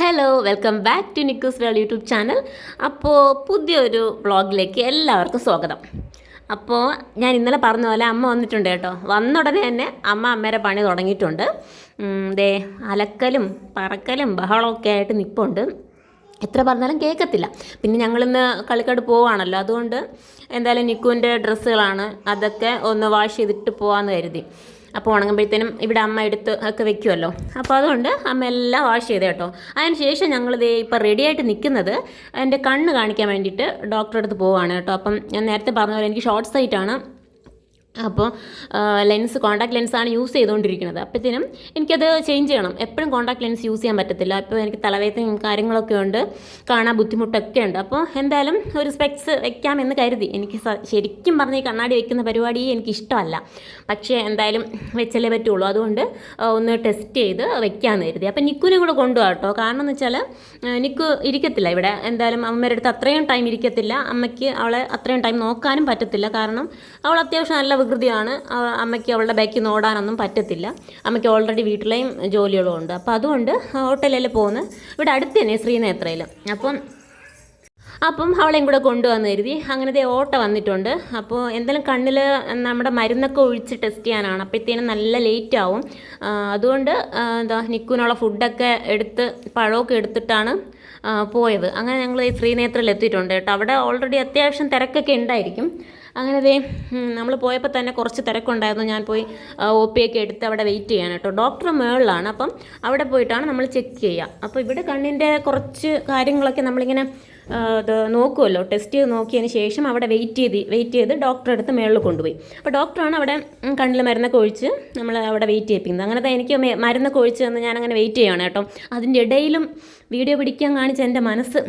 Hello welcome back to Nikku's world YouTube channel. അപ്പോൾ പുതിയൊരു വ്ളോഗിലേക്ക് എല്ലാവർക്കും സ്വാഗതം. അപ്പോൾ ഞാൻ ഇന്നലെ പറഞ്ഞ പോലെ അമ്മ വന്നിട്ടുണ്ട് കേട്ടോ. വന്ന ഉടനെ തന്നെ അമ്മേരെ പണി തുടങ്ങിയിട്ടുണ്ട്. ദേ അലക്കലും പറക്കലും ബഹളമൊക്കെ ആയിട്ട് നിൽപ്പുണ്ട്. എത്ര പറഞ്ഞാലും കേൾക്കത്തില്ല. പിന്നെ ഞങ്ങളിന്ന് കളിക്കാട് പോവുകയാണല്ലോ, അതുകൊണ്ട് എന്തായാലും നിക്കുവിൻ്റെ ഡ്രസ്സുകളാണ്, അതൊക്കെ ഒന്ന് വാഷ് ചെയ്തിട്ട് പോകാമെന്ന് കരുതി. അപ്പോൾ ഉണങ്ങുമ്പോഴത്തേനും ഇവിടെ അമ്മ എടുത്ത് ഒക്കെ വെക്കുമല്ലോ, അപ്പോൾ അതുകൊണ്ട് അമ്മ എല്ലാം വാഷ് ചെയ്ത് കേട്ടോ. അതിന് ശേഷം ഞങ്ങളിത് ഇപ്പോൾ റെഡിയായിട്ട് നിൽക്കുന്നത് എൻ്റെ കണ്ണ് കാണിക്കാൻ വേണ്ടിയിട്ട് ഡോക്ടറെ അടുത്ത് പോവുകയാണ് കേട്ടോ. അപ്പം ഞാൻ നേരത്തെ പറഞ്ഞ പോലെ എനിക്ക് ഷോർട്ട് സൈറ്റാണ്. അപ്പോൾ കോൺടാക്ട് ലെൻസാണ് യൂസ് ചെയ്തുകൊണ്ടിരിക്കുന്നത്. അപ്പോഴത്തേനും എനിക്കത് ചേഞ്ച് ചെയ്യണം. എപ്പോഴും കോൺടാക്ട് ലെൻസ് യൂസ് ചെയ്യാൻ പറ്റത്തില്ല. ഇപ്പോൾ എനിക്ക് തലവേദനയും കാര്യങ്ങളൊക്കെ ഉണ്ട്, കാണാൻ ബുദ്ധിമുട്ടൊക്കെ ഉണ്ട്. അപ്പോൾ എന്തായാലും ഒരു സ്പെക്സ് വെക്കാമെന്ന് കരുതി. എനിക്ക് ശരിക്കും പറഞ്ഞ ഈ കണ്ണാടി വെക്കുന്ന പരിപാടി എനിക്കിഷ്ടമല്ല, പക്ഷേ എന്തായാലും വെച്ചല്ലേ പറ്റുള്ളൂ. അതുകൊണ്ട് ഒന്ന് ടെസ്റ്റ് ചെയ്ത് വെക്കാമെന്ന് കരുതി. അപ്പോൾ നിക്കുവിനെ കൂടെ കൊണ്ടുപോകാം കേട്ടോ. കാരണം എന്ന് വെച്ചാൽ നിക്കു ഇരിക്കത്തില്ല ഇവിടെ, എന്തായാലും അമ്മയുടെ അടുത്ത് അത്രയും ടൈം ഇരിക്കത്തില്ല. അമ്മയ്ക്ക് അവളെ അത്രയും ടൈം നോക്കാനും പറ്റത്തില്ല. കാരണം അവൾ അത്യാവശ്യം നല്ല വികൃതിയാണ്. അമ്മയ്ക്ക് അവളുടെ ബാക്കിൽ നിന്ന് ഓടാനൊന്നും പറ്റത്തില്ല. അമ്മയ്ക്ക് ഓൾറെഡി വീട്ടിലെയും ജോലികളും ഉണ്ട്. അപ്പോൾ അതുകൊണ്ട് ഹോട്ടലിൽ പോകുന്നത് ഇവിടെ അടുത്ത് തന്നെ ശ്രീനേത്രയിൽ. അപ്പം അവളെയും കൂടെ കൊണ്ടുവന്ന് കരുതി. അങ്ങനത്തെ ഓട്ടോ വന്നിട്ടുണ്ട്. അപ്പോൾ എന്തായാലും കണ്ണിൽ നമ്മുടെ മരുന്നൊക്കെ ഒഴിച്ച് ടെസ്റ്റ് ചെയ്യാനാണ്. അപ്പോഴത്തേനും നല്ല ലേറ്റ് ആവും. അതുകൊണ്ട് നിക്കുവിനുള്ള ഫുഡൊക്കെ എടുത്ത് പഴമൊക്കെ എടുത്തിട്ടാണ് പോയത്. അങ്ങനെ ഞങ്ങൾ ഈ ശ്രീനേത്രയിൽ എത്തിയിട്ടുണ്ട് കേട്ടോ. അവിടെ ഓൾറെഡി അത്യാവശ്യം തിരക്കൊക്കെ ഉണ്ടായിരിക്കും. അങ്ങനെ നമ്മൾ പോയപ്പോൾ തന്നെ കുറച്ച് തിരക്കുണ്ടായിരുന്നു. ഞാൻ പോയി OP ഒക്കെ എടുത്ത് അവിടെ വെയിറ്റ് ചെയ്യാൻ കേട്ടോ. ഡോക്ടർ മേളിലാണ്, അപ്പം അവിടെ പോയിട്ടാണ് നമ്മൾ ചെക്ക് ചെയ്യുക. അപ്പോൾ ഇവിടെ കണ്ണിൻ്റെ കുറച്ച് കാര്യങ്ങളൊക്കെ നമ്മളിങ്ങനെ ഇത് നോക്കുമല്ലോ, ടെസ്റ്റ് ചെയ്ത് നോക്കിയതിന് ശേഷം അവിടെ വെയിറ്റ് ചെയ്ത് ഡോക്ടറെ അടുത്ത് മേളിൽ കൊണ്ടുപോയി. അപ്പോൾ ഡോക്ടറാണ് അവിടെ കണ്ണിൽ മരുന്നൊക്കെ ഒഴിച്ച് നമ്മൾ അവിടെ വെയിറ്റ് ചെയ്യിപ്പിക്കുന്നത്. അങ്ങനത്തെ എനിക്ക് മരുന്നൊക്കെ ഒഴിച്ച് തന്ന് ഞാനങ്ങനെ വെയിറ്റ് ചെയ്യുകയാണ് കേട്ടോ. അതിൻ്റെ ഇടയിലും വീഡിയോ പിടിക്കാൻ കാണിച്ച എൻ്റെ മനസ്സ്,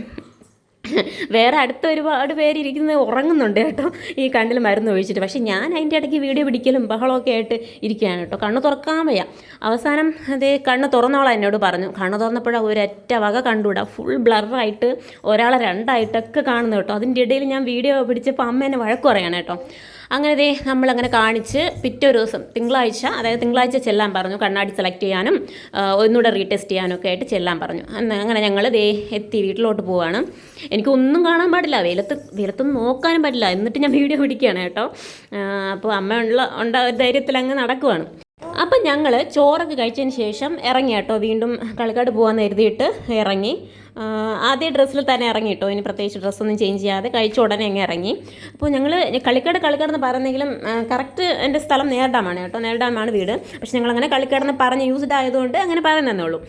വേറെ അടുത്ത ഒരുപാട് പേര് ഇരിക്കുന്നത് ഉറങ്ങുന്നുണ്ട് കേട്ടോ ഈ കണ്ണിൽ മരുന്ന് ഒഴിച്ചിട്ട്. പക്ഷേ ഞാൻ അതിൻ്റെ ഇടയ്ക്ക് വീഡിയോ പിടിക്കലും ബഹളമൊക്കെ ആയിട്ട് ഇരിക്കുകയാണ് കേട്ടോ. കണ്ണ് തുറക്കാൻ വയ്യ. അവസാനം അതേ കണ്ണ് തുറന്നോളാം എന്നോട് പറഞ്ഞു. കണ്ണ് തുറന്നപ്പോഴാണ് ഒരൊറ്റ വക കണ്ടുകൂടാ, ഫുൾ ബ്ലറായിട്ട് ഒരാളെ രണ്ടായിട്ടൊക്കെ കാണുന്നു കേട്ടോ. അതിൻ്റെ ഇടയിൽ ഞാൻ വീഡിയോ പിടിച്ചപ്പോൾ അമ്മ എന്നെ വഴക്ക് പറയാണ് കേട്ടോ. അങ്ങനെ നമ്മളങ്ങനെ കാണിച്ച് പിറ്റേ ഒരു ദിവസം തിങ്കളാഴ്ച ചെല്ലാൻ പറഞ്ഞു. കണ്ണാടി സെലക്ട് ചെയ്യാനും ഒന്നുകൂടെ റീടെസ്റ്റ് ചെയ്യാനും ഒക്കെ ആയിട്ട് ചെല്ലാൻ പറഞ്ഞു. അങ്ങനെ ഞങ്ങൾ എത്തി വീട്ടിലോട്ട് പോവാണ്. എനിക്കൊന്നും കാണാൻ പാടില്ല, വെയിലത്തൊന്നും നോക്കാനും പറ്റില്ല. എന്നിട്ട് ഞാൻ വീഡിയോ പിടിക്കുകയാണ് കേട്ടോ. അപ്പോൾ അമ്മ ധൈര്യത്തിൽ അങ്ങ് നടക്കുവാണ്. അപ്പം ഞങ്ങൾ ചോറൊക്കെ കഴിച്ചതിന് ശേഷം ഇറങ്ങി കേട്ടോ. വീണ്ടും കളിക്കാട് പോകാമെന്ന് കരുതിയിട്ട് ഇറങ്ങി. ആദ്യ ഡ്രസ്സിൽ തന്നെ ഇറങ്ങി കേട്ടോ. ഇനി പ്രത്യേകിച്ച് ഡ്രസ്സൊന്നും ചേഞ്ച് ചെയ്യാതെ കഴിച്ച ഉടനെ അങ്ങ് ഇറങ്ങി. അപ്പോൾ ഞങ്ങൾ കളിക്കാടെന്ന് പറയുന്നെങ്കിലും കറക്റ്റ് എൻ്റെ സ്ഥലം നേർഡാമാണ് കേട്ടോ. നേർഡാമാണ് വീട്. പക്ഷെ ഞങ്ങളങ്ങനെ കളിക്കാടെന്ന് പറഞ്ഞ് യൂസ്ഡ് ആയതുകൊണ്ട് അങ്ങനെ പറയുന്നതേ ഉള്ളൂ.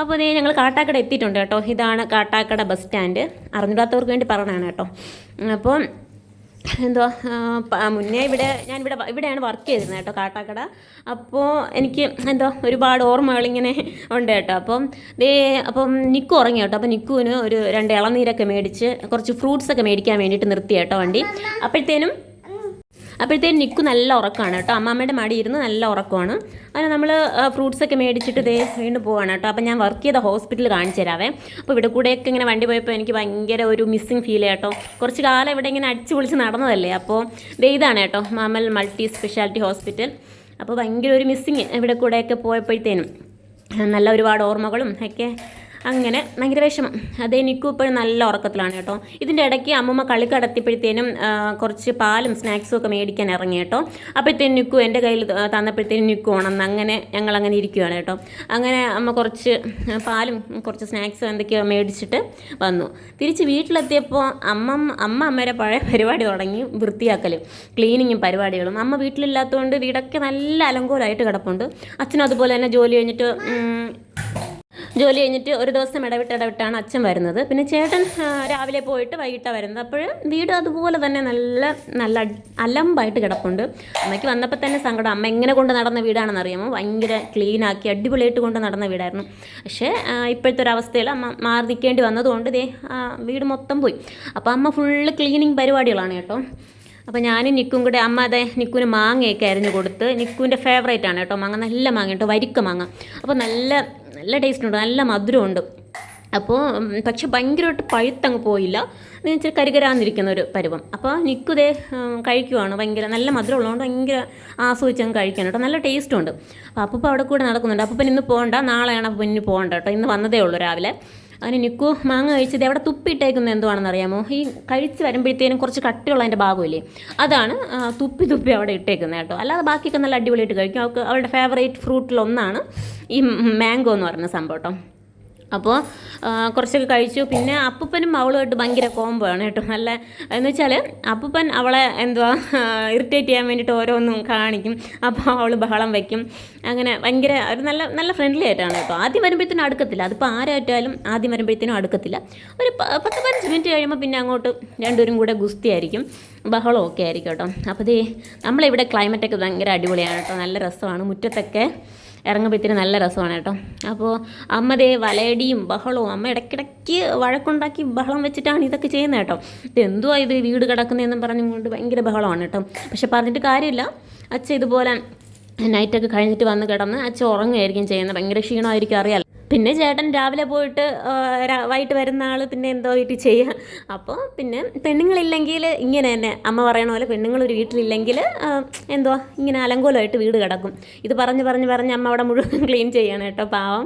അപ്പോൾ ഞങ്ങൾ കാട്ടാക്കട എത്തിയിട്ടുണ്ട് കേട്ടോ. ഇതാണ് കാട്ടാക്കട ബസ് സ്റ്റാൻഡ്. അറിഞ്ഞിടാത്തവർക്ക് വേണ്ടി പറയണതാണ് കേട്ടോ. അപ്പോൾ മുന്നേ ഇവിടെയാണ് വർക്ക് ചെയ്തിരുന്നത് കേട്ടോ, കാട്ടാക്കട. അപ്പോൾ എനിക്ക് ഒരുപാട് ഓർമ്മകളിങ്ങനെ ഉണ്ട് കേട്ടോ. അപ്പം നിക്കു ഉറങ്ങി കേട്ടോ. അപ്പോൾ നിക്കുവിന് ഒരു 2 ഇളനീരൊക്കെ മേടിച്ച് കുറച്ച് ഫ്രൂട്ട്സൊക്കെ മേടിക്കാൻ വേണ്ടിയിട്ട് നിർത്തി കേട്ടോ വണ്ടി. അപ്പോഴത്തേനും നിക്കു നല്ല ഉറക്കമാണ് കേട്ടോ. അമ്മാമ്മയുടെ മടി ഇരുന്ന് നല്ല ഉറക്കമാണ്. അങ്ങനെ നമ്മൾ ഫ്രൂട്ട്സൊക്കെ മേടിച്ചിട്ട് വീണ്ടും പോവാണ് കേട്ടോ. അപ്പം ഞാൻ വർക്ക് ചെയ്ത ഹോസ്പിറ്റൽ കാണിച്ചു തരാവേ. അപ്പോൾ ഇവിടെ കൂടെയൊക്കെ ഇങ്ങനെ വണ്ടി പോയപ്പോൾ എനിക്ക് ഭയങ്കര ഒരു മിസ്സിങ് ഫീൽ കേട്ടോ. കുറച്ച് കാലം ഇവിടെ ഇങ്ങനെ അടിച്ച് പൊളിച്ച് നടന്നതല്ലേ. അപ്പോൾ ഇതാണ് കേട്ടോ മാമൽ മൾട്ടി സ്പെഷ്യാലിറ്റി ഹോസ്പിറ്റൽ. അപ്പോൾ ഭയങ്കര ഒരു മിസ്സിങ് ഇവിടെ കൂടെയൊക്കെ പോയപ്പോഴത്തേനും. നല്ല ഒരുപാട് ഓർമ്മകളും ഒക്കെ, അങ്ങനെ ഭയങ്കര വിഷമം. നിക്കു ഇപ്പോഴും നല്ല ഉറക്കത്തിലാണ് കേട്ടോ. ഇതിൻ്റെ ഇടയ്ക്ക് അമ്മമ്മ കളിക്കടത്തിയപ്പോഴത്തേനും കുറച്ച് പാലും സ്നാക്സും ഒക്കെ മേടിക്കാൻ ഇറങ്ങി കേട്ടോ. അപ്പോഴത്തേനും നിക്കു എൻ്റെ കയ്യിൽ തന്നപ്പോഴത്തേനും നിക്കു ഉണർന്ന് അങ്ങനെ ഞങ്ങളങ്ങനെ ഇരിക്കുകയാണ് കേട്ടോ. അങ്ങനെ അമ്മ കുറച്ച് പാലും കുറച്ച് സ്നാക്സും എന്തൊക്കെയോ മേടിച്ചിട്ട് വന്നു. തിരിച്ച് വീട്ടിലെത്തിയപ്പോൾ അമ്മയുടെ പഴയ പരിപാടി തുടങ്ങി, വൃത്തിയാക്കലും ക്ലീനിങ്ങും പരിപാടികളും. അമ്മ വീട്ടിലില്ലാത്തതുകൊണ്ട് വീടൊക്കെ നല്ല അലങ്കോലമായിട്ട് കിടപ്പുണ്ട്. അച്ഛനും അതുപോലെ തന്നെ ജോലി കഴിഞ്ഞിട്ട് ഒരു ദിവസം ഇടവിട്ടാണ് അച്ഛൻ വരുന്നത്. പിന്നെ ചേട്ടൻ രാവിലെ പോയിട്ട് വൈകിട്ടാണ് വരുന്നത്. അപ്പോൾ വീട് അതുപോലെ തന്നെ നല്ല അലമ്പായിട്ട് കിടപ്പുണ്ട്. അമ്മയ്ക്ക് വന്നപ്പോൾ തന്നെ സങ്കടം. അമ്മ എങ്ങനെ കൊണ്ട് നടന്ന വീടാണെന്ന് അറിയാമോ? ഭയങ്കര ക്ലീനാക്കി അടിപൊളിയായിട്ട് കൊണ്ട് നടന്ന വീടായിരുന്നു. പക്ഷേ ഇപ്പോഴത്തെ ഒരു അവസ്ഥയിൽ അമ്മ മാറി നിൽക്കേണ്ടി വന്നതുകൊണ്ട് വീട് മൊത്തം പോയി. അപ്പോൾ അമ്മ ഫുള്ള് ക്ലീനിങ് പരിപാടികളാണ് കേട്ടോ. അപ്പോൾ ഞാനും നിക്കും കൂടെ അമ്മ നിക്കുവിന് മാങ്ങയൊക്കെ അരിഞ്ഞ് കൊടുത്ത്. നിക്കുവിൻ്റെ ഫേവറേറ്റ് ആണ് കേട്ടോ മാങ്ങ, നല്ല മാങ്ങ കേട്ടോ, വരിക്ക മാങ്ങ. അപ്പോൾ നല്ല ടേസ്റ്റ് ഉണ്ട്, നല്ല മധുരമുണ്ട്. അപ്പോൾ പക്ഷെ ഭയങ്കരമായിട്ട് പഴുത്തങ്ങ് പോയില്ല, ഇച്ചിരി കരികരാന്നിരിക്കുന്ന ഒരു പരുവം. അപ്പോൾ നിക്കുതേ കഴിക്കുവാണ്. ഭയങ്കര നല്ല മധുരം ഉള്ളതുകൊണ്ട് ഭയങ്കര ആസ്വദിച്ചങ്ങ് കഴിക്കാൻ കേട്ടോ. നല്ല ടേസ്റ്റും ഉണ്ട്. അപ്പോൾ അവിടെ കൂടെ നടക്കുന്നുണ്ട്. അപ്പം ഇന്ന് പോകണ്ട, നാളെയാണ് അപ്പം ഇനി പോകണ്ട കേട്ടോ. ഇന്ന് വന്നതേ ഉള്ളൂ രാവിലെ. അങ്ങനെ നിക്കു മാങ്ങ കഴിച്ചത് അവിടെ തുപ്പിയിട്ടേക്കുന്നത് എന്തുവാണെന്ന് അറിയാമോ? ഈ കഴിച്ച് വരുമ്പോഴത്തേനും കുറച്ച് കട്ടിയുള്ള അതിൻ്റെ ഭാഗമില്ലേ, അതാണ് തുപ്പി തുപ്പി അവിടെ ഇട്ടേക്കുന്നത് കേട്ടോ. അല്ലാതെ ബാക്കിയൊക്കെ നല്ല അടിപൊളിയായിട്ട് കഴിക്കും. അവർക്ക് അവരുടെ ഫേവറേറ്റ് ഫ്രൂട്ടിലൊന്നാണ് ഈ മാംഗോ എന്ന് പറയുന്ന സംഭവം കേട്ടോ. അപ്പോൾ കുറച്ചൊക്കെ കഴിച്ചു. പിന്നെ അപ്പൂപ്പനും അവളുമായിട്ട് ഭയങ്കര കോംബോ ആണ് കേട്ടോ. നല്ല എന്ന് വെച്ചാൽ അപ്പൂപ്പൻ അവളെ എന്തുവാ ഇറിറ്റേറ്റ് ചെയ്യാൻ വേണ്ടിയിട്ട് ഓരോന്നും കാണിക്കും. അപ്പോൾ അവൾ ബഹളം വയ്ക്കും. അങ്ങനെ ഭയങ്കര ഒരു നല്ല നല്ല ഫ്രണ്ട്ലി ആയിട്ടാണ് കേട്ടോ. ആദ്യം വരുമ്പോഴത്തേനും അടുക്കത്തില്ല, അതിപ്പോൾ ആരായിട്ടാലും ആദ്യം വരുമ്പോഴത്തേനും അടുക്കത്തില്ല. ഒരു 10-15 മിനിറ്റ് കഴിയുമ്പോൾ പിന്നെ അങ്ങോട്ട് രണ്ടുപേരും കൂടെ ഗുസ്തിയായിരിക്കും, ബഹളമൊക്കെ ആയിരിക്കും കേട്ടോ. അപ്പോൾ നമ്മളിവിടെ ക്ലൈമറ്റൊക്കെ ഭയങ്കര അടിപൊളിയാണ് കേട്ടോ. നല്ല രസമാണ്, മുറ്റത്തൊക്കെ ഇറങ്ങുമ്പോഴത്തേന് നല്ല രസമാണ് കേട്ടോ. അപ്പോൾ അമ്മ വലയടിയും ബഹളവും, അമ്മ ഇടയ്ക്കിടയ്ക്ക് വഴക്കുണ്ടാക്കി ബഹളം വെച്ചിട്ടാണ് ഇതൊക്കെ ചെയ്യുന്നത് കേട്ടോ. ഇതെന്തുവാ ഇത് വീട് കിടക്കുന്നതെന്നും പറഞ്ഞുകൊണ്ട് ഭയങ്കര ബഹളമാണ് കേട്ടോ. പക്ഷെ പറഞ്ഞിട്ട് കാര്യമില്ല, അച്ഛൻ ഇതുപോലെ നൈറ്റൊക്കെ കഴിഞ്ഞിട്ട് വന്ന് കിടന്ന് അച്ഛൻ ഉറങ്ങുകയായിരിക്കും ചെയ്യുന്നത്. ഭയങ്കര ക്ഷീണമായിരിക്കും, അറിയാലോ. പിന്നെ ചേട്ടൻ രാവിലെ പോയിട്ട് വൈകിട്ട് വരുന്ന ആൾ പിന്നെ എന്തോ വീട്ടിൽ ചെയ്യുക. അപ്പോൾ പിന്നെ പെണ്ണുങ്ങളില്ലെങ്കിൽ ഇങ്ങനെ തന്നെ അമ്മ പറയണ പോലെ പെണ്ണുങ്ങളൊരു വീട്ടിലില്ലെങ്കിൽ എന്തുവാ ഇങ്ങനെ അലങ്കോലമായിട്ട് വീട് കിടക്കും. ഇത് പറഞ്ഞ് അമ്മ അവിടെ മുഴുവൻ ക്ലീൻ ചെയ്യണം കേട്ടോ, പാവം.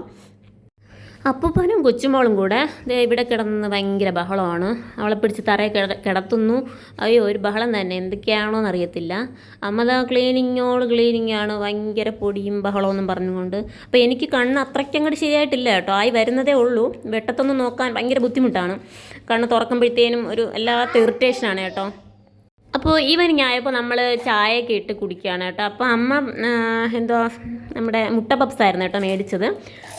അപ്പൂപ്പനും കൊച്ചുമോളും കൂടെ ഇവിടെ കിടന്ന് ഭയങ്കര ബഹളമാണ്. അവളെ പിടിച്ച് തറയിൽ കിടത്തുന്നു. അയ്യോ ഒരു ബഹളം തന്നെ, എന്തൊക്കെയാണോ എന്നറിയത്തില്ല. അമ്മ ക്ലീനിങ്ങാണ്, ഭയങ്കര പൊടിയും ബഹളമൊന്നും പറഞ്ഞുകൊണ്ട്. അപ്പോൾ എനിക്ക് കണ്ണ് അത്രയ്ക്കങ്ങോട്ട് ശരിയായിട്ടില്ല കേട്ടോ, ആയി വരുന്നതേ ഉള്ളൂ. വെട്ടത്തൊന്നും നോക്കാൻ ഭയങ്കര ബുദ്ധിമുട്ടാണ്. കണ്ണ് തുറക്കുമ്പോഴത്തേനും ഒരു എല്ലാത്ത ഇറിറ്റേഷനാണ് കേട്ടോ. അപ്പോൾ ഈവനിങ് ആയപ്പോൾ നമ്മൾ ചായയൊക്കെ ഇട്ട് കുടിക്കുകയാണ് കേട്ടോ. അപ്പോൾ അമ്മ എന്തോ നമ്മുടെ മുട്ട പപ്സായിരുന്നു കേട്ടോ മേടിച്ചത്.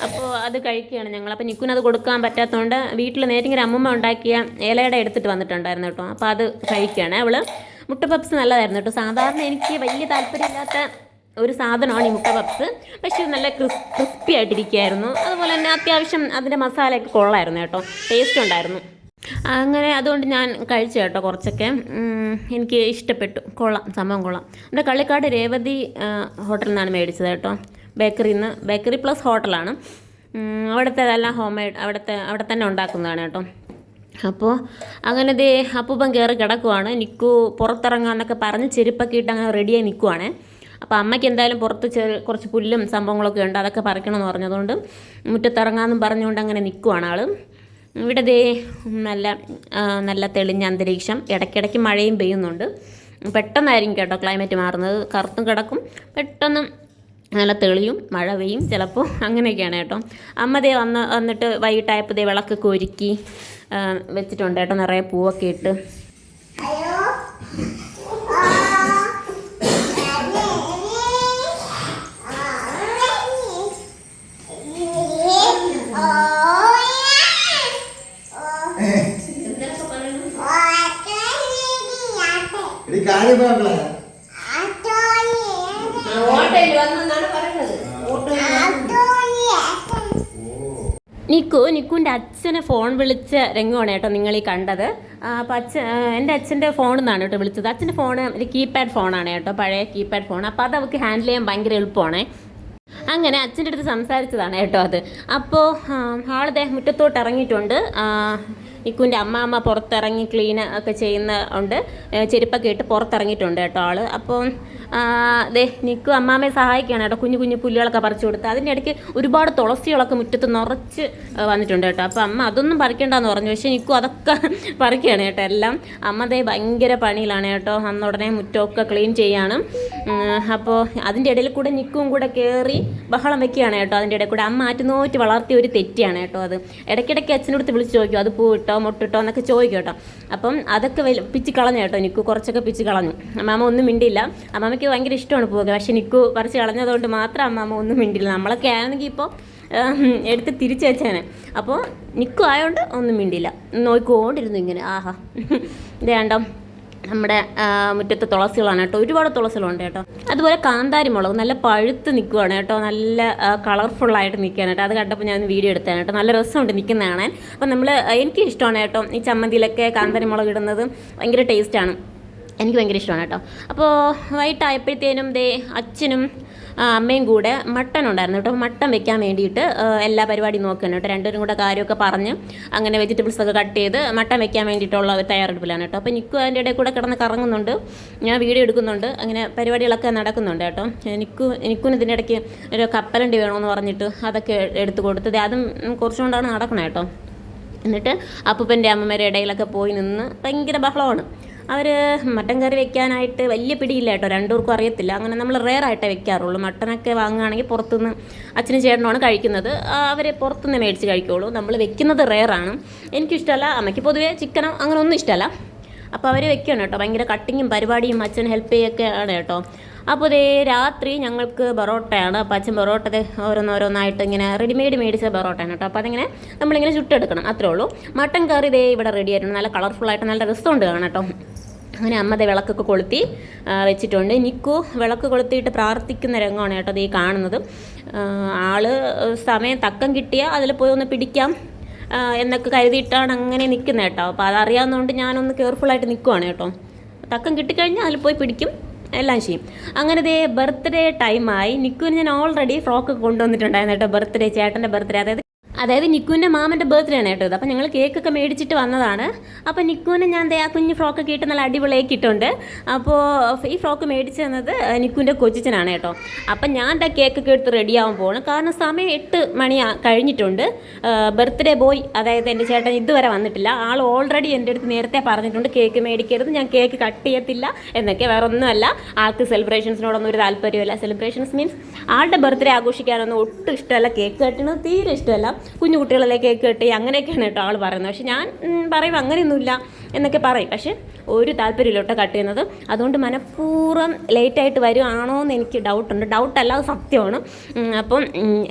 അപ്പോൾ അത് കഴിക്കുകയാണ് ഞങ്ങൾ. അപ്പോൾ നിക്കുനത് കൊടുക്കാൻ പറ്റാത്തതുകൊണ്ട് വീട്ടിൽ നേരിങ്ങനെ അമ്മമ്മ ഉണ്ടാക്കിയ ഇലയുടെ എടുത്തിട്ട് വന്നിട്ടുണ്ടായിരുന്നു കേട്ടോ. അപ്പോൾ അത് കഴിക്കുകയാണ് അവൾ. മുട്ട പപ്സ് നല്ലതായിരുന്നു കേട്ടോ. സാധാരണ എനിക്ക് വലിയ താല്പര്യമില്ലാത്ത ഒരു സാധനമാണ് ഈ മുട്ട പപ്സ്, പക്ഷേ നല്ല ക്രിസ്പി ആയിട്ടിരിക്കുകയായിരുന്നു. അതുപോലെ തന്നെ അത്യാവശ്യം അതിൻ്റെ മസാലയൊക്കെ കൊള്ളായിരുന്നു കേട്ടോ, ടേസ്റ്റ് ഉണ്ടായിരുന്നു. അങ്ങനെ അതുകൊണ്ട് ഞാൻ കഴിച്ചു കേട്ടോ കുറച്ചൊക്കെ. എനിക്ക് ഇഷ്ടപ്പെട്ടു, കൊള്ളാം, സംഭവം കൊള്ളാം. ഇവിടെ കള്ളിക്കാട് രേവതി ഹോട്ടലിൽ നിന്നാണ് മേടിച്ചത് കേട്ടോ. ബേക്കറി പ്ലസ് ഹോട്ടലാണ്. അവിടുത്തെ എല്ലാം ഹോം മെയ്ഡ്, അവിടെ തന്നെ ഉണ്ടാക്കുന്നതാണ് കേട്ടോ. അപ്പോൾ അങ്ങനെ അപ്പൂപ്പൻ കയറി കിടക്കുവാണ്. നിക്കു പുറത്തിറങ്ങാമെന്നൊക്കെ പറഞ്ഞ് ചെരുപ്പൊക്കെ ഇട്ട് അങ്ങനെ റെഡിയായി നിൽക്കുവാണ്. അപ്പോൾ അമ്മയ്ക്ക് എന്തായാലും പുറത്ത് കുറച്ച് പുല്ലും സംഭവങ്ങളൊക്കെ ഉണ്ട്, അതൊക്കെ പറിക്കണമെന്ന് പറഞ്ഞതുകൊണ്ട് മുറ്റത്തിറങ്ങാമെന്നും പറഞ്ഞുകൊണ്ട് അങ്ങനെ നിൽക്കുവാണ് ആൾ. ഇവിടെ നല്ല തെളിഞ്ഞ അന്തരീക്ഷം, ഇടയ്ക്കിടയ്ക്ക് മഴയും പെയ്യുന്നുണ്ട്. പെട്ടെന്നായിരിക്കും കേട്ടോ ക്ലൈമറ്റ് മാറുന്നത്. കറുത്തും കിടക്കും, പെട്ടെന്ന് നല്ല തെളിയും, മഴ പെയ്യും ചിലപ്പോൾ, അങ്ങനെയൊക്കെയാണ് കേട്ടോ. അമ്മ വന്നിട്ട് വൈകിട്ടായപ്പോൾ വിളക്കൊക്കെ ഒരുക്കി വെച്ചിട്ടുണ്ട് കേട്ടോ, നിറയെ പൂവൊക്കെ ഇട്ട്. നിക്കുവിൻ്റെ അച്ഛനെ ഫോൺ വിളിച്ച രംഗമാണ് കേട്ടോ നിങ്ങൾ ഈ കണ്ടത്. അപ്പോൾ എൻ്റെ അച്ഛൻ്റെ ഫോണിൽ നിന്നാണ് കേട്ടോ വിളിച്ചത്. അച്ഛൻ്റെ ഫോണ് ഒരു കീപാഡ് ഫോണാണ് കേട്ടോ, പഴയ കീപാഡ് ഫോൺ. അപ്പോൾ അത് അവൾക്ക് ഹാൻഡിൽ ചെയ്യാൻ ഭയങ്കര എളുപ്പമാണ്. അങ്ങനെ അച്ഛൻ്റെ അടുത്ത് സംസാരിച്ചതാണ് കേട്ടോ അത്. അപ്പോൾ ആളെ മുറ്റത്തോട്ട് ഇറങ്ങിയിട്ടുണ്ട്. നിക്കുവിൻ്റെ അമ്മാമ്മ പുറത്തിറങ്ങി ക്ലീൻ ഒക്കെ ചെയ്യുന്നുണ്ട്, ചെരുപ്പൊക്കെ ഇട്ട് പുറത്തിറങ്ങിയിട്ടുണ്ട് കേട്ടോ ആൾ. അപ്പോൾ നിക്കു അമ്മാമ്മയെ സഹായിക്കുകയാണ് കേട്ടോ, കുഞ്ഞു കുഞ്ഞു പുല്ലുകളൊക്കെ പറിച്ചു കൊടുത്ത്. അതിൻ്റെ ഇടയ്ക്ക് ഒരുപാട് തുളസികളൊക്കെ മുറ്റത്ത് നിറച്ച് വന്നിട്ടുണ്ട് കേട്ടോ. അപ്പോൾ അമ്മ അതൊന്നും പറിക്കണ്ടെന്ന് പറഞ്ഞു, പക്ഷേ നിക്കു അതൊക്കെ പറിക്കുകയാണ് കേട്ടോ എല്ലാം. അമ്മ ഭയങ്കര പണിയിലാണ് കേട്ടോ, അന്നുടനെ മുറ്റമൊക്കെ ക്ലീൻ ചെയ്യാണ്. അപ്പോൾ അതിൻ്റെ ഇടയിൽ കൂടെ നിക്കുവും കൂടെ കയറി ബഹളം വെക്കുകയാണ് കേട്ടോ. അതിൻ്റെ ഇടയിൽ കൂടെ അമ്മ ആറ്റുനോറ്റ് വളർത്തിയ ഒരു തെറ്റിയാണ് കേട്ടോ അത്. ഇടയ്ക്കിടയ്ക്ക് അച്ഛനടുത്ത് വിളിച്ച് ചോദിക്കും, അത് പൂവിട്ടോ മുട്ടിട്ടോ എന്നൊക്കെ ചോദിക്കും കേട്ടോ. അപ്പം അതൊക്കെ പിച്ച് കളഞ്ഞു കേട്ടോ, നിക്കു കുറച്ചൊക്കെ പിച്ച് കളഞ്ഞു. അമ്മാമ്മ ഒന്നും മിണ്ടില്ല. അമ്മാമ്മയ്ക്ക് ഭയങ്കര ഇഷ്ടമാണ് പൂവൊക്കെ, പക്ഷേ നിക്കു പറിച്ച് കളഞ്ഞതുകൊണ്ട് മാത്രം അമ്മാമ്മ ഒന്നും മിണ്ടില്ല. നമ്മളൊക്കെ ആണെങ്കിൽ ഇപ്പോൾ എടുത്ത് തിരിച്ചു വെച്ചേനെ. അപ്പോൾ നിക്കു ആയതുകൊണ്ട് ഒന്നും മിണ്ടില്ല, നോക്കിക്കൊണ്ടിരുന്നു ഇങ്ങനെ. ആഹാ, ഇത് വേണ്ടോ നമ്മുടെ മുറ്റത്തെ തുളസികളാണ് കേട്ടോ, ഒരുപാട് തുളസികളുണ്ട് കേട്ടോ. അതുപോലെ കാന്താരി മുളക് നല്ല പഴുത്ത് നിൽക്കുവാണ് കേട്ടോ, നല്ല കളർഫുള്ളായിട്ട് നിൽക്കുകയാണ് കേട്ടോ. അത് കണ്ടപ്പോൾ ഞാൻ വീഡിയോ എടുത്തതാണ് കേട്ടോ, നല്ല രസമുണ്ട് നിൽക്കുന്ന കാണാൻ. അപ്പം എനിക്ക് ഇഷ്ടമാണ് കേട്ടോ ഈ ചമ്മന്തിയിലൊക്കെ കാന്താരി മുളക് ഇടുന്നത്, ഭയങ്കര ടേസ്റ്റാണ്, എനിക്ക് ഭയങ്കര ഇഷ്ടമാണ് കേട്ടോ. അപ്പോൾ വൈകിട്ടായപ്പോഴത്തേനും അച്ഛനും അമ്മയും കൂടെ മട്ടൻ ഉണ്ടായിരുന്നു കേട്ടോ. മട്ടൻ വെക്കാൻ വേണ്ടിയിട്ട് എല്ലാ പരിപാടിയും നോക്കുകയാണ് കേട്ടോ. രണ്ടുപേരും കൂടെ കാര്യമൊക്കെ പറഞ്ഞ് അങ്ങനെ വെജിറ്റബിൾസൊക്കെ കട്ട് ചെയ്ത് മട്ടൻ വെക്കാൻ വേണ്ടിയിട്ടുള്ള തയ്യാറെടുപ്പിലാണ് കേട്ടോ. അപ്പോൾ നിക്കു അതിൻ്റെ ഇടയിൽ കൂടെ കിടന്ന് കറങ്ങുന്നുണ്ട്, ഞാൻ വീഡിയോ എടുക്കുന്നുണ്ട്, അങ്ങനെ പരിപാടികളൊക്കെ നടക്കുന്നുണ്ട് കേട്ടോ. നിക്കുവിന് ഇതിൻ്റെ ഇടയ്ക്ക് ഒരു കപ്പലണ്ടി വേണമെന്ന് പറഞ്ഞിട്ട് അതൊക്കെ എടുത്ത് കൊടുത്തത്, അതും കുറച്ചുകൊണ്ടാണ് നടക്കണം കേട്ടോ. എന്നിട്ട് അപ്പൂപ്പൻ്റെ അമ്മമ്മയുടെ ഇടയിലൊക്കെ പോയി നിന്ന് ഭയങ്കര ബഹളമാണ്. അവർ മട്ടൻ കറി വെക്കാനായിട്ട് വലിയ പിടിയില്ല കേട്ടോ, രണ്ടുപേർക്കും അറിയത്തില്ല. അങ്ങനെ നമ്മൾ റെയറായിട്ടേ വെക്കാറുള്ളൂ. മട്ടനൊക്കെ വാങ്ങുകയാണെങ്കിൽ പുറത്തുനിന്ന് അച്ഛനും ചേട്ടനുമാണ് കഴിക്കുന്നത്, അവർ പുറത്തുനിന്ന് മേടിച്ച് കഴിക്കുകയുള്ളൂ. നമ്മൾ വെക്കുന്നത് റെയറാണ്. എനിക്കിഷ്ടമല്ല, അമ്മയ്ക്ക് പൊതുവേ ചിക്കനോ അങ്ങനെ ഒന്നും ഇഷ്ടമല്ല. അപ്പോൾ അവർ വെക്കുകയാണ് കേട്ടോ. ഭയങ്കര കട്ടിങ്ങും പരിപാടിയും അച്ഛൻ ഹെൽപ്പ് ചെയ്യുകയൊക്കെയാണ് കേട്ടോ. അപ്പോൾ ഇതേ രാത്രി ഞങ്ങൾക്ക് പൊറോട്ടയാണ്. അപ്പോൾ അച്ഛൻ പൊറോട്ട ഓരോന്നോരോന്നായിട്ട് ഇങ്ങനെ റെഡിമെയ്ഡ് മേടിച്ച പൊറോട്ടയാണ് കേട്ടോ. അപ്പോൾ അതിങ്ങനെ നമ്മളിങ്ങനെ ചുട്ടെടുക്കണം, അത്രേ ഉള്ളൂ. മട്ടൻ കറി ഇതേ ഇവിടെ റെഡി ആയിട്ടുണ്ട്, നല്ല കളർഫുള്ളായിട്ട് നല്ല രസമുണ്ട് കാണാം കേട്ടോ. അങ്ങനെ അമ്മ വിളക്കൊക്കെ കൊളുത്തി വെച്ചിട്ടുണ്ട്. നിക്കു വിളക്ക് കൊളുത്തിയിട്ട് പ്രാർത്ഥിക്കുന്ന രംഗമാണ് കേട്ടോ ഈ കാണുന്നത്. ആള് സമയം തക്കം കിട്ടിയാൽ അതിൽ പോയി ഒന്ന് പിടിക്കാം എന്നൊക്കെ കരുതിയിട്ടാണ് അങ്ങനെ നിൽക്കുന്നത് കേട്ടോ. അപ്പോൾ അതറിയാവുന്നതുകൊണ്ട് ഞാനൊന്ന് കെയർഫുള്ളായിട്ട് നിൽക്കുവാണ് കേട്ടോ. തക്കം കിട്ടിക്കഴിഞ്ഞാൽ അതിൽ പോയി പിടിക്കും, എല്ലാം ചെയ്യും. അങ്ങനെ ദേ ബർത്ത്ഡേ ടൈമായി. നിക്കുവിന് ഞാൻ ഓൾറെഡി ഫ്രോക്ക് കൊണ്ടുവന്നിട്ടുണ്ടായിരുന്നു കേട്ടോ. ബർത്ത്ഡേ, ചേട്ടൻ്റെ ബർത്ത്ഡേ, അതായത് നിക്കുവിൻ്റെ മാമൻ്റെ ബർത്ത്ഡേ ആണ് കേട്ടോ ഇത്. അപ്പോൾ ഞങ്ങൾ കേക്കൊക്കെ മേടിച്ചിട്ട് വന്നതാണ്. അപ്പോൾ നിക്കുവിന് ഞാൻ ആ കുഞ്ഞ് ഫ്രോക്കൊക്കെ ഇട്ട് നല്ല അടിപൊളിയാക്കി ഇട്ടുണ്ട്. അപ്പോൾ ഈ ഫ്രോക്ക് മേടിച്ച് തന്നത് നിക്കുവിൻ്റെ കൊച്ചിച്ചനാണ് കേട്ടോ. അപ്പം ഞാൻ കേക്കൊക്കെ എടുത്ത് റെഡിയാവാൻ പോകണം, കാരണം സമയം 8 മണി കഴിഞ്ഞിട്ടുണ്ട്. ബർത്ത്ഡേ ബോയ്, അതായത് എൻ്റെ ചേട്ടൻ ഇതുവരെ വന്നിട്ടില്ല. ആൾ ഓൾറെഡി എൻ്റെ അടുത്ത് നേരത്തെ പറഞ്ഞിട്ടുണ്ട് കേക്ക് മേടിക്കരുത്, ഞാൻ കേക്ക് കട്ട് ചെയ്യത്തില്ല എന്നൊക്കെ. വേറെ ഒന്നുമല്ല, ആൾക്ക് സെലിബ്രേഷൻസിനോടൊന്നും ഒരു താല്പര്യമില്ല. സെലിബ്രേഷൻസ് മീൻസ് ആളുടെ ബർത്ത്ഡേ ആഘോഷിക്കാനൊന്നും ഒട്ടും ഇഷ്ടമല്ല. കേക്ക് കട്ടുന്നത് തീരെ ഇഷ്ടമല്ല. കുഞ്ഞു കുട്ടികളല്ലേ കേക്ക് കെട്ടി അങ്ങനെയൊക്കെയാണ് കേട്ടോ ആൾ പറയുന്നത്. പക്ഷെ ഞാൻ പറയും അങ്ങനെയൊന്നുമില്ല എന്നൊക്കെ പറയും. പക്ഷേ ഒരു താല്പര്യമില്ല കേട്ടോ കട്ട് ചെയ്യുന്നത്. അതുകൊണ്ട് മനഃപൂർവ്വം ലേറ്റായിട്ട് വരുവാണോ എന്ന് എനിക്ക് ഡൗട്ടുണ്ട്. ഡൗട്ടല്ല, അത് സത്യമാണ്. അപ്പം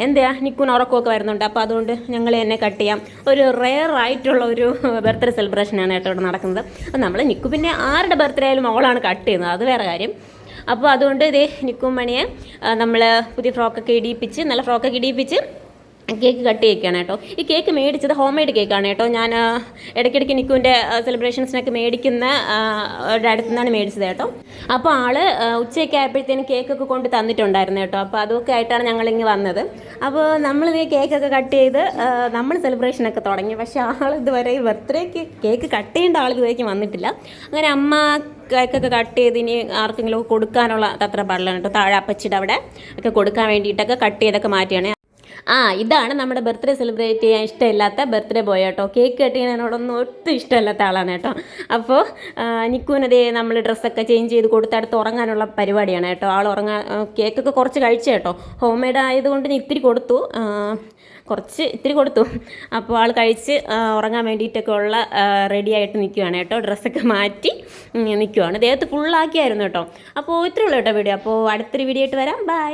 എന്താ നിക്കുന് ഉറക്കമൊക്കെ വരുന്നുണ്ട്. അപ്പോൾ അതുകൊണ്ട് ഞങ്ങൾ തന്നെ കട്ട് ചെയ്യാം. ഒരു റെയർ ആയിട്ടുള്ള ഒരു ബർത്ത്ഡേ സെലിബ്രേഷനാണ് കേട്ടോ ഇവിടെ നടക്കുന്നത്. അപ്പം നമ്മൾ നിക്കു പിന്നെ ആരുടെ ബർത്ത്ഡേ ആയാലും അവളാണ് കട്ട് ചെയ്യുന്നത്, അത് വേറെ കാര്യം. അപ്പോൾ അതുകൊണ്ട് ഇതേ നിക്കും മണിയെ നമ്മൾ പുതിയ ഫ്രോക്കൊക്കെ ഇടിയിപ്പിച്ച്, നല്ല ഫ്രോക്കൊക്കെ ഇടിയിപ്പിച്ച് കേക്ക് കട്ട് ചെയ്യിക്കുകയാണ് കേട്ടോ. ഈ കേക്ക് മേടിച്ചത് ഹോം മെയ്ഡ് കേക്കാണ് കേട്ടോ. ഞാൻ ഇടയ്ക്കിടയ്ക്ക് നിക്കുവിൻ്റെ സെലിബ്രേഷൻസിനൊക്കെ മേടിക്കുന്ന അടുത്തു നിന്നാണ് മേടിച്ചത് കേട്ടോ. അപ്പോൾ ആൾ ഉച്ചയൊക്കെ ആയപ്പോഴത്തേനും കേക്കൊക്കെ കൊണ്ട് തന്നിട്ടുണ്ടായിരുന്നു കേട്ടോ. അപ്പോൾ അതൊക്കെ ആയിട്ടാണ് ഞങ്ങളിങ്ങ് വന്നത്. അപ്പോൾ നമ്മളിത് കേക്കൊക്കെ കട്ട് ചെയ്ത് നമ്മൾ സെലിബ്രേഷനൊക്കെ തുടങ്ങി. പക്ഷേ ആൾ ഇതുവരെ ബർത്ത്ഡേക്ക് കേക്ക് കട്ട് ചെയ്യേണ്ട ആൾ ഇതുവരേക്കും വന്നിട്ടില്ല. അങ്ങനെ അമ്മ കേക്കൊക്കെ കട്ട് ചെയ്ത് ഇനി ആർക്കെങ്കിലും കൊടുക്കാനുള്ള തത്രപ്പാടിലാണ് കേട്ടോ. താഴെ അപ്പച്ചിയുടെ അവിടെ ഒക്കെ കൊടുക്കാൻ വേണ്ടിയിട്ടൊക്കെ കട്ട് ചെയ്തൊക്കെ മാറ്റിയാണ്. ഇതാണ് നമ്മുടെ ബർത്ത്ഡേ സെലിബ്രേറ്റ് ചെയ്യാൻ ഇഷ്ടമില്ലാത്ത ബർത്ത്ഡേ ബോയ് കേട്ടോ. കേക്ക് കട്ട് ചെയ്യാനോടൊന്നും ഒട്ടും ഇഷ്ടമില്ലാത്ത ആളാണ് കേട്ടോ. അപ്പോൾ നിക്കുവിനതേ നമ്മൾ ഡ്രസ്സൊക്കെ ചേഞ്ച് ചെയ്ത് കൊടുത്തടുത്ത് ഉറങ്ങാനുള്ള പരിപാടിയാണ് കേട്ടോ. ആൾ കേക്കൊക്കെ കുറച്ച് കഴിച്ചു കേട്ടോ. ഹോം മെയ്ഡ് ആയതുകൊണ്ട് ഞാൻ ഇത്തിരി കൊടുത്തു. അപ്പോൾ ആൾ കഴിച്ച് ഉറങ്ങാൻ വേണ്ടിയിട്ടൊക്കെ ഉള്ള റെഡി ആയിട്ട് നിൽക്കുകയാണ് കേട്ടോ. ഡ്രസ്സൊക്കെ മാറ്റി നിൽക്കുകയാണ്. ദേഹത്ത് ഫുള്ളാക്കിയായിരുന്നു കേട്ടോ. അപ്പോൾ ഇത്രയേ ഉള്ളൂ കേട്ടോ വീഡിയോ. അപ്പോൾ അടുത്തൊരു വീഡിയോ ആയിട്ട് വരാം. ബൈ.